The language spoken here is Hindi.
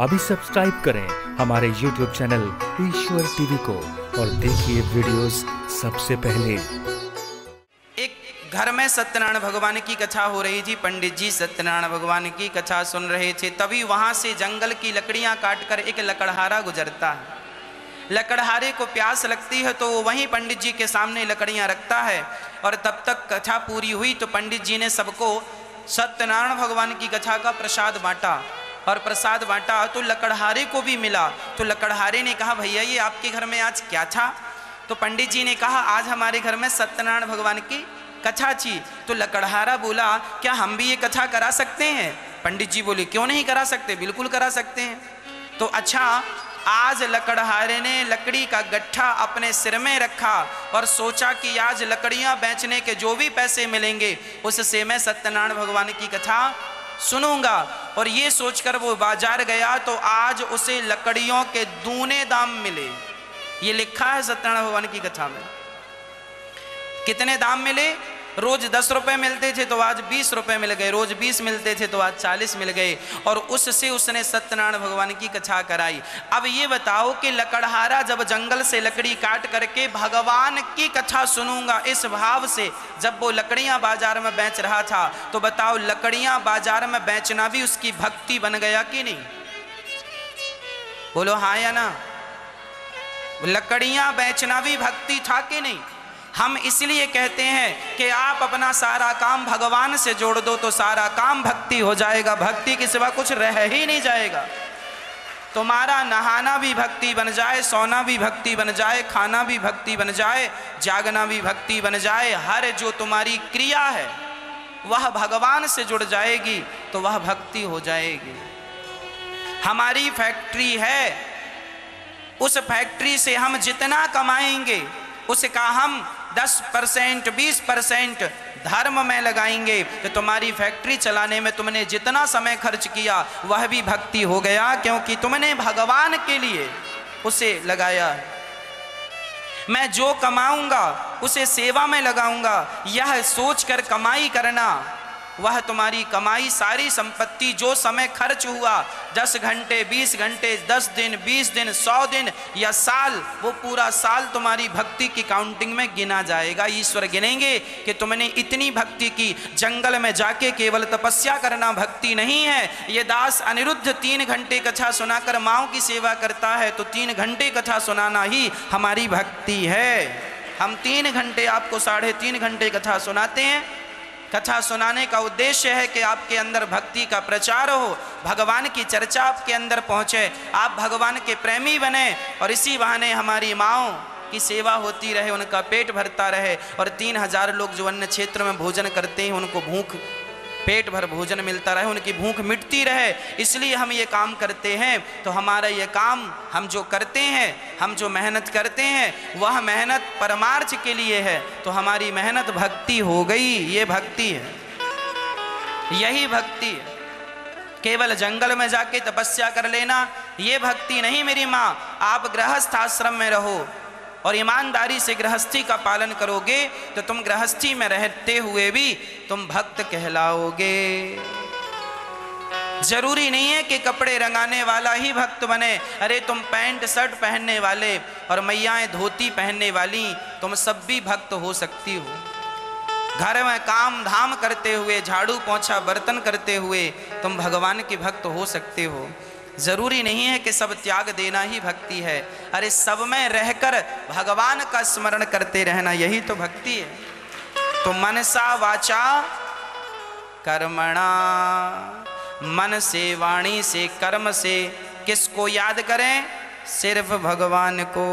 अभी सब्सक्राइब करें हमारे YouTube चैनल ईश्वर टीवी को और देखिए वीडियोस सबसे पहले। एक घर में सत्यनारायण भगवान की कथा हो रही थी। पंडित जी सत्यनारायण भगवान की कथा सुन रहे थे। तभी वहां से जंगल की लकड़ियां काटकर एक लकड़हारा गुजरता है। लकड़हारे को प्यास लगती है तो वो वहीं पंडित जी के सामने लकड़ियां रखता है। और तब तक कथा पूरी हुई तो पंडित जी ने सबको सत्यनारायण भगवान की कथा का प्रसाद बांटा। और प्रसाद बांटा तो लकड़हारे को भी मिला। तो लकड़हारे ने कहा, भैया ये आपके घर में आज क्या था? तो पंडित जी ने कहा, आज हमारे घर में सत्यनारायण भगवान की कथा थी। तो लकड़हारा बोला, क्या हम भी ये कथा करा सकते हैं? पंडित जी बोले, क्यों नहीं करा सकते, बिल्कुल करा सकते हैं। तो अच्छा, आज लकड़हारे ने लकड़ी का गट्ठा अपने सिर में रखा और सोचा कि आज लकड़ियां बेचने के जो भी पैसे मिलेंगे उससे मैं सत्यनारायण भगवान की कथा सुनूंगा। और ये सोचकर वो बाजार गया तो आज उसे लकड़ियों के दूने दाम मिले। ये लिखा है सत्यनारायण भगवान की कथा में। कितने दाम मिले? रोज 10 रुपए मिलते थे तो आज 20 रुपए मिल गए, रोज 20 मिलते थे तो आज 40 मिल गए। और उससे उसने सत्यनारायण भगवान की कथा कराई। अब ये बताओ कि लकड़हारा जब जंगल से लकड़ी काट करके भगवान की कथा सुनूंगा इस भाव से जब वो लकड़ियां बाजार में बेच रहा था, तो बताओ लकड़ियां बाजार में बेचना भी उसकी भक्ति बन गया कि नहीं? बोलो हाँ या ना। लकड़ियां बेचना भी भक्ति था कि नहीं? हम इसलिए कहते हैं कि आप अपना सारा काम भगवान से जोड़ दो तो सारा काम भक्ति हो जाएगा। भक्ति के सिवा कुछ रह ही नहीं जाएगा। तुम्हारा नहाना भी भक्ति बन जाए, सोना भी भक्ति बन जाए, खाना भी भक्ति बन जाए, जागना भी भक्ति बन जाए। हर जो तुम्हारी क्रिया है वह भगवान से जुड़ जाएगी तो वह भक्ति हो जाएगी। हमारी फैक्ट्री है, उस फैक्ट्री से हम जितना कमाएंगे उसका हम 10% 20% धर्म में लगाएंगे तो तुम्हारी फैक्ट्री चलाने में तुमने जितना समय खर्च किया वह भी भक्ति हो गया, क्योंकि तुमने भगवान के लिए उसे लगाया है। मैं जो कमाऊंगा उसे सेवा में लगाऊंगा, यह सोचकर कमाई करना, वह तुम्हारी कमाई सारी संपत्ति जो समय खर्च हुआ 10 घंटे 20 घंटे 10 दिन 20 दिन 100 दिन या साल, वो पूरा साल तुम्हारी भक्ति की काउंटिंग में गिना जाएगा। ईश्वर गिनेंगे कि तुमने इतनी भक्ति की। जंगल में जाके केवल तपस्या करना भक्ति नहीं है। ये दास अनिरुद्ध 3 घंटे कथा सुनाकर माँओं की सेवा करता है तो 3 घंटे कथा सुनाना ही हमारी भक्ति है। हम 3 घंटे आपको 3.5 घंटे कथा सुनाते हैं। कथा सुनाने का उद्देश्य है कि आपके अंदर भक्ति का प्रचार हो, भगवान की चर्चा आपके अंदर पहुँचे, आप भगवान के प्रेमी बने और इसी बहाने हमारी माँओं की सेवा होती रहे, उनका पेट भरता रहे। और 3000 लोग जो अन्य क्षेत्र में भोजन करते हैं उनको पेट भर भोजन मिलता रहे, उनकी भूख मिटती रहे, इसलिए हम ये काम करते हैं। तो हमारा ये काम हम जो करते हैं, हम जो मेहनत करते हैं वह मेहनत परमार्थ के लिए है। तो हमारी मेहनत भक्ति हो गई। ये भक्ति है, यही भक्ति है। केवल जंगल में जाके तपस्या कर लेना ये भक्ति नहीं। मेरी माँ, आप गृहस्थ आश्रम में रहो और ईमानदारी से गृहस्थी का पालन करोगे तो तुम गृहस्थी में रहते हुए भी तुम भक्त कहलाओगे। जरूरी नहीं है कि कपड़े रंगाने वाला ही भक्त बने। अरे तुम पैंट शर्ट पहनने वाले और मैयाएं धोती पहनने वाली, तुम सब भी भक्त हो सकती हो। घर में काम धाम करते हुए, झाड़ू पोंछा बर्तन करते हुए तुम भगवान के भक्त हो सकते हो। जरूरी नहीं है कि सब त्याग देना ही भक्ति है। अरे सब में रहकर भगवान का स्मरण करते रहना, यही तो भक्ति है। तो मनसा वाचा कर्मणा, मन से वाणी से कर्म से किसको याद करें? सिर्फ भगवान को।